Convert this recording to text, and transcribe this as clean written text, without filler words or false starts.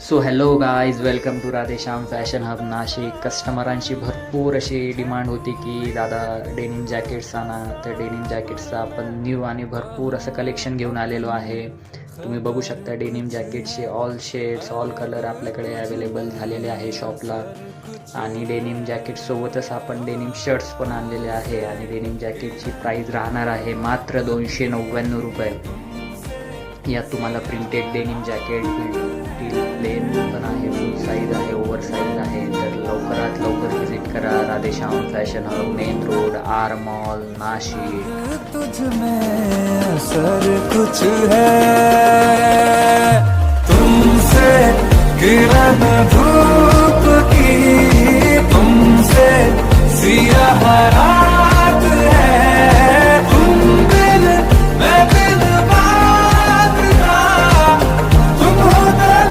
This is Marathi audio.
So hello guys, welcome to Radheshyam fashion hub Nashik. कस्टमरांची भरपूर अशी डिमांड होती की दादा डेनिम जॅकेट्स आणा. तर डेनिम जॅकेट्सचं आपण न्यू आणि भरपूर असं कलेक्शन घेऊन आलेलो आहे. तुम्ही बघू शकता डेनिम जॅकेटचे ऑल शेड्स ऑल कलर आपल्याकडे अवेलेबल झालेले आहे शॉपला. आणि डेनिम जॅकेटसोबतच आपण डेनिम शर्ट्स पण आणलेले आहे. आणि डेनिम जॅकेटची प्राईस राहणार आहे मात्र 299 रुपये. यात तुम्हाला प्रिंटेड डेनिम जॅकेट प्लेन पण आहे, फुल साईज आहे, ओव्हर साईज आहे. तर लवकरात लवकर विजिट करा Radheshyam fashion Hub, main road, R Mall, Nashik. तुझ में असर कुछ है, तुमसे किरण धूप की, तुमसे सिया है